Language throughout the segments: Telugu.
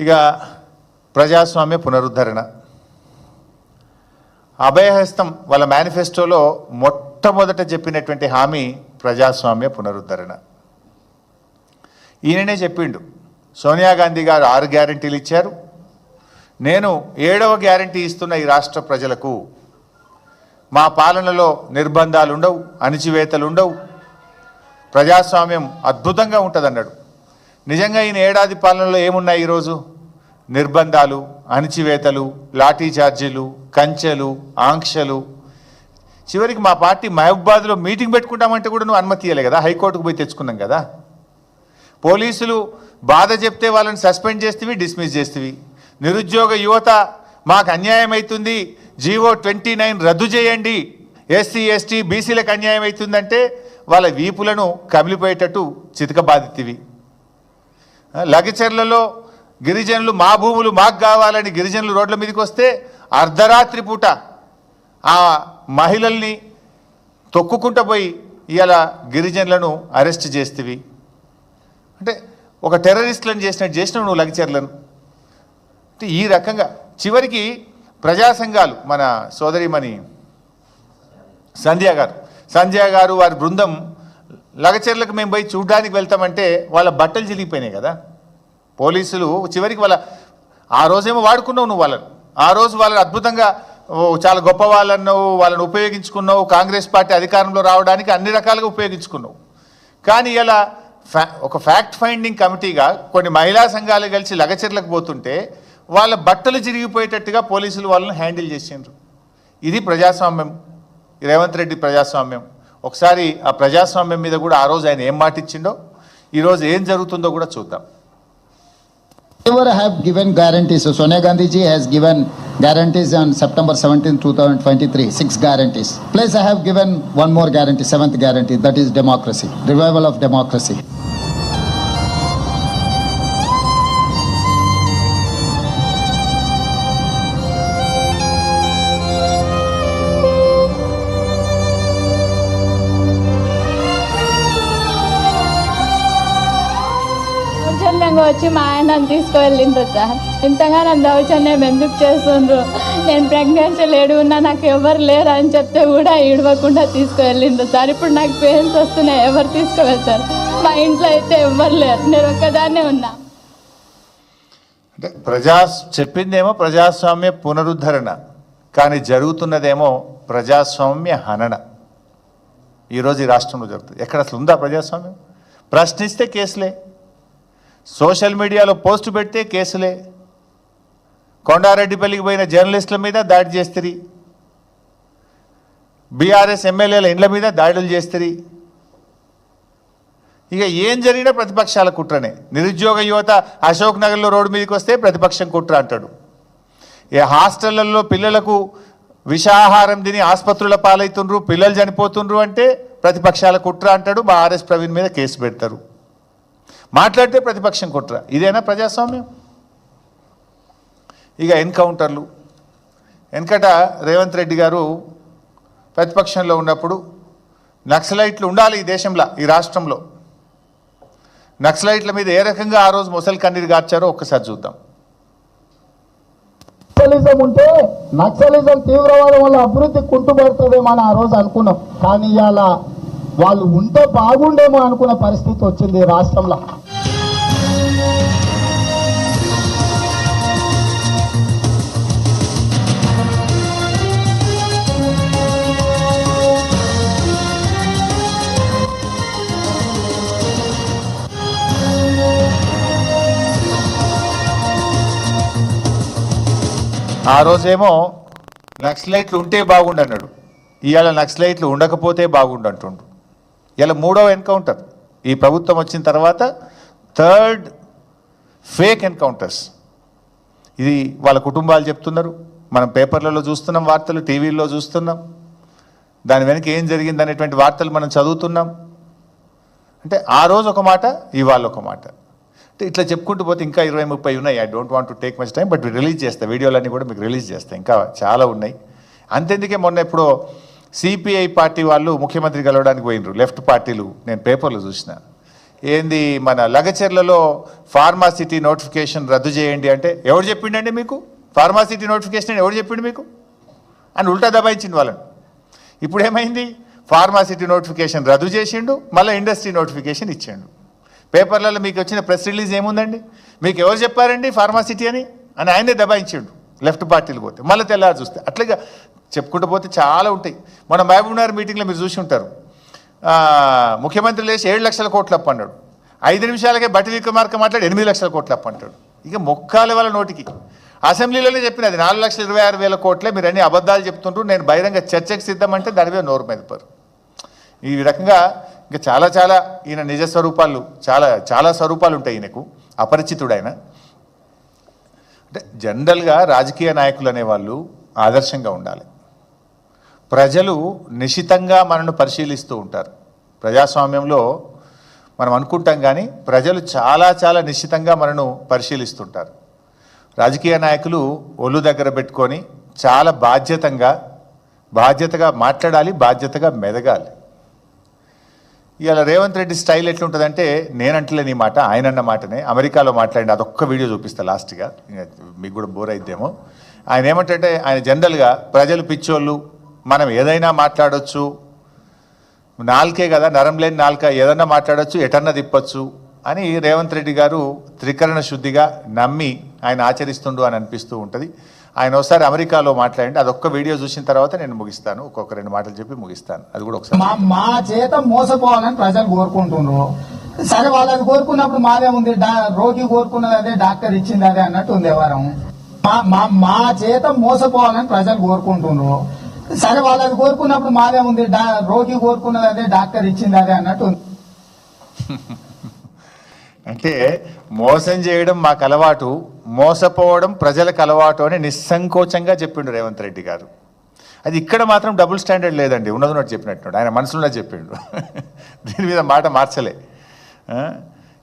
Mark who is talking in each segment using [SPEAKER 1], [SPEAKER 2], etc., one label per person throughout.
[SPEAKER 1] ఇక ప్రజాస్వామ్య పునరుద్ధరణ అభయహస్తం వాళ్ళ మేనిఫెస్టోలో మొట్టమొదట చెప్పినటువంటి హామీ ప్రజాస్వామ్య పునరుద్ధరణ. ఈయననే చెప్పిండు. సోనియా గాంధీ గారు 6 గ్యారెంటీలు ఇచ్చారు. నేను 7వ గ్యారెంటీ ఇస్తున్న ఈ రాష్ట్ర ప్రజలకు. మా పాలనలో నిర్బంధాలు ఉండవు, అణిచివేతలు ఉండవు, ప్రజాస్వామ్యం అద్భుతంగా ఉంటుందన్నాడు. నిజంగా ఈయన ఏడాది పాలనలో ఏమున్నాయి ఈరోజు? నిర్బంధాలు, అణిచివేతలు, లాఠీ చార్జీలు, కంచెలు, ఆంక్షలు. చివరికి మా పార్టీ మహబూబాద్లో మీటింగ్ పెట్టుకుంటామంటే కూడా నువ్వు అనుమతి ఇవ్వలే కదా, హైకోర్టుకు పోయి తెచ్చుకున్నాం కదా. పోలీసులు బాధ చెప్తే వాళ్ళని సస్పెండ్ చేస్తేవి, డిస్మిస్ చేస్తేవి. నిరుద్యోగ యువత మాకు అన్యాయం అవుతుంది, జీవో 29 రద్దు చేయండి, ఎస్సీ ఎస్టీ బీసీలకు అన్యాయం అవుతుందంటే వాళ్ళ వీపులను కమిలిపోయేటట్టు చితకబాదితివి. లగచర్లలో గిరిజనులు మా భూములు మాకు కావాలని గిరిజనులు రోడ్ల మీదకి వస్తే అర్ధరాత్రి పూట ఆ మహిళల్ని తొక్కుకుంటూ పోయి ఇలా గిరిజనులను అరెస్ట్ చేస్తేవి. అంటే ఒక టెర్రరిస్టులను చేసినట్టు నువ్వు లగచర్లను. అంటే ఈ రకంగా చివరికి ప్రజా సంఘాలు, మన సోదరిమణి సంధ్య గారు వారి బృందం లగచర్లకు మేము పోయి చూడడానికి వెళ్తామంటే వాళ్ళ బట్టలు చిరిగిపోయినాయి కదా. పోలీసులు చివరికి ఆ రోజేమో వాడుకున్నావు నువ్వు వాళ్ళను, ఆ రోజు వాళ్ళని అద్భుతంగా చాలా గొప్ప వాళ్ళని ఉపయోగించుకున్నావు, కాంగ్రెస్ పార్టీ అధికారంలో రావడానికి అన్ని రకాలుగా ఉపయోగించుకున్నావు. కానీ ఇలా ఒక ఫ్యాక్ట్ ఫైండింగ్ కమిటీగా కొన్ని మహిళా సంఘాలు కలిసి లగచర్లకు పోతుంటే వాళ్ళ బట్టలు చిరిగిపోయేటట్టుగా పోలీసులు వాళ్ళని హ్యాండిల్ చేసిండ్రు. ఇది ప్రజాస్వామ్యం, రేవంత్ రెడ్డి ప్రజాస్వామ్యం. ఒకసారి ఆ ప్రజాస్వామ్యం మీద కూడా ఆ రోజు ఆయన ఏం మాట ఇచ్చిండో, ఈరోజు ఏం జరుగుతుందో కూడా చూద్దాం.
[SPEAKER 2] Whoever have given guarantees, so Sonia Gandhi ji has given guarantees on September 17, 2023, 6 guarantees. Plus I have given one more guarantee, 7th guarantee, that is democracy, revival of democracy.
[SPEAKER 3] వచ్చి మా ఆయన తీసుకువెళ్ళిండ్రు సార్. ఇంతగానో దౌర్జన్యం ఎందుకు చేస్తుండ్రు? నేను ప్రెగ్నెన్సీ లేడు ఉన్నా, నాకు ఎవరు లేరు అని చెప్తే కూడా ఇడవకుండా తీసుకువెళ్ళిండ్రు సార్. ఇప్పుడు నాకు పెయిన్స్ వస్తున్నాయి, ఎవరు తీసుకువెళ్తారు? మా ఇంట్లో అయితే ఎవరు లేరు, నేను ఒక్కదాన్నే ఉన్నా.
[SPEAKER 1] అంటే చెప్పిందేమో ప్రజాస్వామ్య పునరుద్ధరణ, కానీ జరుగుతున్నదేమో ప్రజాస్వామ్య హనన. ఈరోజు ఈ రాష్ట్రంలో జరుగుతుంది. ఎక్కడ అసలు ఉందా ప్రజాస్వామ్యం? ప్రశ్నిస్తే కేసులే, సోషల్ మీడియాలో పోస్టు పెడితే కేసులే, కొండారెడ్డిపల్లికి పోయిన జర్నలిస్టుల మీద దాడి చేస్తుంది, బీఆర్ఎస్ ఎమ్మెల్యేల ఇండ్ల మీద దాడులు చేస్తుంది. ఇక ఏం జరిగినా ప్రతిపక్షాల కుట్రనే. నిరుద్యోగ యువత అశోక్ నగర్లో రోడ్డు మీదకి వస్తే ప్రతిపక్షం కుట్ర అంటాడు. ఈ హాస్టళ్లలో పిల్లలకు విషాహారం తిని ఆసుపత్రుల పాలవుతుండ్రు, పిల్లలు చనిపోతుండ్రు అంటే ప్రతిపక్షాల కుట్ర అంటాడు. మా ఆర్ఎస్ ప్రవీణ్ మీద కేసు పెడతారు, మాట్లాడితే ప్రతిపక్షం కుట్ర. ఇదేనా ప్రజాస్వామ్యం? ఇక ఎన్కౌంటర్లు. వెనకట రేవంత్ రెడ్డి గారు ప్రతిపక్షంలో ఉన్నప్పుడు నక్సలైట్లు ఉండాలి ఈ దేశంలో, ఈ రాష్ట్రంలో. నక్సలైట్ల మీద ఏ రకంగా ఆ రోజు మొసలి కన్నీరు గార్చారో ఒక్కసారి చూద్దాం.
[SPEAKER 4] నక్సలిజం ఉంటే నక్సలిజం తీవ్రవాదం వల్ల అభివృద్ధి కుంటుపడుతుందేమో అని ఆ రోజు అనుకున్నాం. కానీ ఇవాళ వాళ్ళు ఉంటే బాగుండేమో అనుకున్న పరిస్థితి వచ్చింది రాష్ట్రంలో.
[SPEAKER 1] ఆ రోజేమో నక్సలైట్లు ఉంటే బాగుండన్నాడు, ఇవాళ నక్సలైట్లు ఉండకపోతే బాగుండంటుండు. ఇలా 3వ ఎన్కౌంటర్ ఈ ప్రభుత్వం వచ్చిన తర్వాత, 3rd ఫేక్ ఎన్కౌంటర్స్. ఇది వాళ్ళ కుటుంబాలు చెప్తున్నారు, మనం పేపర్లలో చూస్తున్నాం, వార్తలు టీవీల్లో చూస్తున్నాం. దాని వెనక ఏం జరిగింది అనేటువంటి వార్తలు మనం చదువుతున్నాం. అంటే ఆ రోజు ఒక మాట, ఇవాళ ఒక మాట. అంటే ఇట్లా చెప్పుకుంటూ పోతే ఇంకా 20-30 ఉన్నాయి. I don't want to take much time, but release చేస్తా, వీడియోలన్నీ కూడా మీకు రిలీజ్ చేస్తాయి, ఇంకా చాలా ఉన్నాయి. అంతెందుకే మొన్న ఎప్పుడో సిపిఐ పార్టీ వాళ్ళు ముఖ్యమంత్రి కలవడానికి పోయినరు, లెఫ్ట్ పార్టీలు, నేను పేపర్లో చూసిన. ఏంది మన లగచెర్లలో ఫార్మాసిటీ నోటిఫికేషన్ రద్దు చేయండి అంటే ఎవరు చెప్పిండండి మీకు? ఫార్మాసిటీ నోటిఫికేషన్ అని ఎవరు చెప్పిండు మీకు అని ఉల్టా దబాయించింది వాళ్ళని. ఇప్పుడు ఏమైంది? ఫార్మాసిటీ నోటిఫికేషన్ రద్దు చేసిండు, మళ్ళీ ఇండస్ట్రీ నోటిఫికేషన్ ఇచ్చిండు. పేపర్లలో మీకు వచ్చిన ప్రెస్ రిలీజ్ ఏముందండి? మీకు ఎవరు చెప్పారండి ఫార్మాసిటీ అని ఆయనే దబాయించిండు లెఫ్ట్ పార్టీలు పోతే. మళ్ళీ తెల్లారి చూస్తే అట్లాగా చెప్పుకుంటూ పోతే చాలా ఉంటాయి. మన మహబూబ్నగర్ మీటింగ్లో మీరు చూసి ఉంటారు, ముఖ్యమంత్రి లేచి 7 లక్షల కోట్లు అప్పు అన్నాడు. 5 నిమిషాలకే బట్టి విక్రమార్క మాట్లాడి 8 లక్షల కోట్లు అప్పు అంటాడు. ఇక మొక్కాల వాళ్ళ నోటికి. అసెంబ్లీలోనే చెప్పినది 4,26,000 కోట్లే, మీరు అన్ని అబద్ధాలు చెప్తుంటూ నేను బహిరంగ చర్చకు సిద్ధమంటే దాని మీద నోరు మెదపరు. ఈ రకంగా ఇంకా చాలా చాలా ఈయన నిజ స్వరూపాలు చాలా స్వరూపాలు ఉంటాయి ఈయనకు, అపరిచితుడైన. అంటే జనరల్గా రాజకీయ నాయకులు అనేవాళ్ళు ఆదర్శంగా ఉండాలి. ప్రజలు నిశితంగా మనను పరిశీలిస్తూ ఉంటారు. ప్రజాస్వామ్యంలో మనం అనుకుంటాం కానీ ప్రజలు చాలా చాలా నిశ్చితంగా మనను పరిశీలిస్తుంటారు. రాజకీయ నాయకులు ఒళ్ళు దగ్గర పెట్టుకొని చాలా బాధ్యతగా మాట్లాడాలి, బాధ్యతగా మెదగాలి. ఇవాళ రేవంత్ రెడ్డి స్టైల్ ఎట్లుంటుందంటే, నేనంటలేని మాట ఆయనన్న మాటనే అమెరికాలో మాట్లాడిన అదొక్క వీడియో చూపిస్తా లాస్ట్గా, మీకు కూడా బోర్ అయిద్దేమో. ఆయన ఏమంటే ఆయన జనరల్గా ప్రజలు పిచ్చోళ్ళు, మనం ఏదైనా మాట్లాడవచ్చు, నాలుకే కదా నరం లేని నాలుక, ఏదన్నా మాట్లాడచ్చు ఎటన్నా తిప్పచ్చు అని రేవంత్ రెడ్డి గారు త్రికరణ శుద్ధిగా నమ్మి ఆయన ఆచరిస్తుండు అని అనిపిస్తూ ఉంటుంది. ఆయన ఒకసారి అమెరికాలో మాట్లాడండి, అదొక్క వీడియో చూసిన తర్వాత నేను ముగిస్తాను, ఒక్కొక్క 2 మాటలు చెప్పి ముగిస్తాను. అది కూడా ఒకసారి.
[SPEAKER 4] మా చేత మోసపోవాలని ప్రజలు కోరుకుంటున్నారు. సరే వాళ్ళది కోరుకున్నప్పుడు మాదే ఉంది, రోగి కోరుకున్నది అదే, డాక్టర్ ఇచ్చింది అదే అన్నట్టు ఉంది ఎవరం. మా చేత మోసపోవాలని ప్రజలు కోరుకుంటున్నారు. సరే వాళ్ళది కోరుకున్నప్పుడు మాదే ఉంది, రోగి కోరుకున్నది అదే, డాక్టర్ ఇచ్చింది అదే అన్నట్టు ఉంది.
[SPEAKER 1] అంటే మోసం చేయడం మాకు అలవాటు, మోసపోవడం ప్రజలకు అలవాటు అని నిస్సంకోచంగా చెప్పిండు రేవంత్ రెడ్డి గారు. అది ఇక్కడ మాత్రం డబుల్ స్టాండర్డ్ లేదండి, ఉన్నది చెప్పినట్టు ఆయన మనసులో చెప్పిండు. దీని మీద మాట మార్చలే.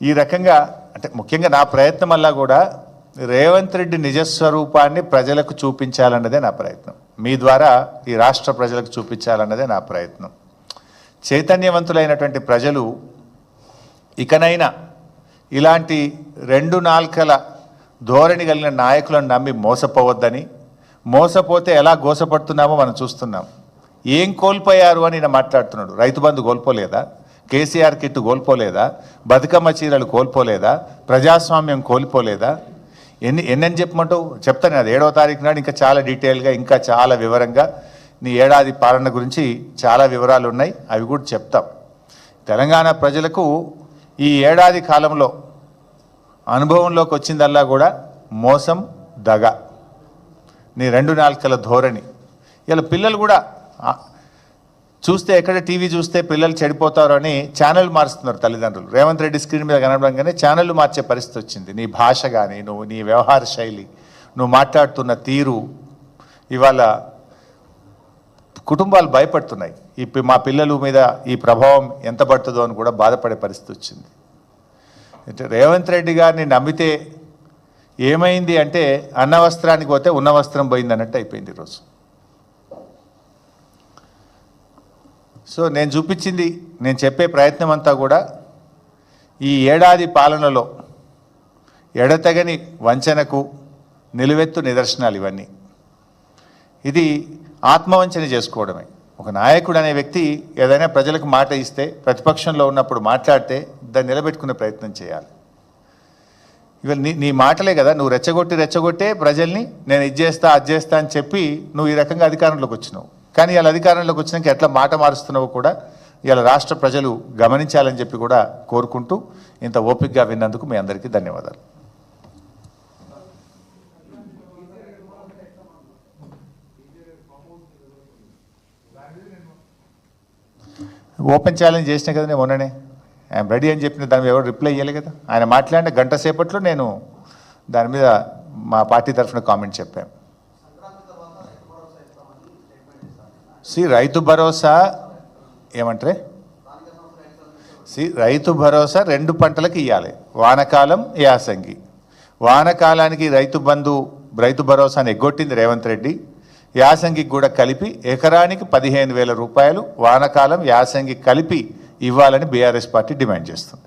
[SPEAKER 1] ఈ రకంగా అంటే ముఖ్యంగా నా ప్రయత్నం వల్ల కూడా రేవంత్ రెడ్డి నిజస్వరూపాన్ని ప్రజలకు చూపించాలన్నదే నా ప్రయత్నం. మీ ద్వారా ఈ రాష్ట్ర ప్రజలకు చూపించాలన్నదే నా ప్రయత్నం. చైతన్యవంతులైనటువంటి ప్రజలు ఇకనైనా ఇలాంటి 2 నాల్కల ధోరణి కలిగిన నాయకులను నమ్మి మోసపోవద్దని, మోసపోతే ఎలా గోసపడుతున్నామో మనం చూస్తున్నాం. ఏం కోల్పోయారు అని నేను మాట్లాడుతున్నాడు. రైతు బంధు కోల్పోలేదా? కేసీఆర్ కిట్టు కోల్పోలేదా? బతుకమ్మ చీరలు కోల్పోలేదా? ప్రజాస్వామ్యం కోల్పోలేదా? ఎన్నని చెప్పమంటావు? చెప్తాను. అది 7వ తారీఖు నాడు ఇంకా చాలా డీటెయిల్గా, ఇంకా చాలా వివరంగా నీ ఏడాది పాలన గురించి చాలా వివరాలు ఉన్నాయి, అవి కూడా చెప్తాం. తెలంగాణ ప్రజలకు ఈ ఏడాది కాలంలో అనుభవంలోకి వచ్చిందల్లా కూడా మోసం, దగ, నీ 2 నాల్కల ధోరణి. ఇలా పిల్లలు కూడా చూస్తే, ఎక్కడ టీవీ చూస్తే పిల్లలు చెడిపోతారు అని ఛానల్ మారుస్తున్నారు తల్లిదండ్రులు. రేవంత్ రెడ్డి స్క్రీన్ మీద కనబడంగానే ఛానళ్ళు మార్చే పరిస్థితి వచ్చింది. నీ భాష కానీ, నీ వ్యవహార శైలి, నువ్వు మాట్లాడుతున్న తీరు, ఇవాళ కుటుంబాలు భయపడుతున్నాయి. మా పిల్లల మీద ఈ ప్రభావం ఎంత పడుతుందో అని కూడా బాధపడే పరిస్థితి వచ్చింది. అంటే రేవంత్ రెడ్డి గారిని నమ్మితే ఏమైంది అంటే, అన్న వస్త్రానికి పోతే ఉన్న వస్త్రం పోయింది అన్నట్టు అయిపోయింది ఈరోజు. సో నేను చూపించింది, నేను చెప్పే ప్రయత్నం అంతా కూడా ఈ ఏడాది పాలనలో ఎడతెగని వంచనకు నిలువెత్తు నిదర్శనాలు ఇవన్నీ. ఇది ఆత్మవంచన చేసుకోవడమే. ఒక నాయకుడు అనే వ్యక్తి ఏదైనా ప్రజలకు మాట ఇస్తే, ప్రతిపక్షంలో ఉన్నప్పుడు మాట్లాడితే దాన్ని నిలబెట్టుకునే ప్రయత్నం చేయాలి. ఇవాళ నీ మాటలే కదా, నువ్వు రెచ్చగొట్టే ప్రజల్ని నేను ఇది చేస్తా అది చేస్తా అని చెప్పి నువ్వు ఈ రకంగా అధికారంలోకి వచ్చినావు. కానీ ఇలా అధికారంలోకి వచ్చినాక ఎట్లా మాట మారుస్తున్నావో కూడా ఇలా రాష్ట్ర ప్రజలు గమనించాలని చెప్పి కూడా కోరుకుంటూ, ఇంత ఓపికగా విన్నందుకు మీ అందరికీ ధన్యవాదాలు. ఓపెన్ ఛాలెంజ్ చేసినా కదా నేను మొన్ననే, ఐఎమ్ రెడీ అని చెప్పిన దాని మీద ఎవరు రిప్లై ఇవ్వలే కదా. ఆయన మాట్లాడిన గంట సేపట్లో నేను దాని మీద మా పార్టీ తరఫున కామెంట్ చెప్పాను. రైతు భరోసా ఏమంటారే? రైతు భరోసా 2 పంటలకు ఇవ్వాలి, వానకాలం, యాసంగి. వానకాలానికి రైతు భరోసాని ఎగ్గొట్టింది రేవంత్ రెడ్డి. యాసంగికి కూడా కలిపి ఎకరానికి 15,000 రూపాయలు వానకాలం, యాసంగి కలిపి ఇవ్వాలని బీఆర్ఎస్ పార్టీ డిమాండ్ చేస్తుంది.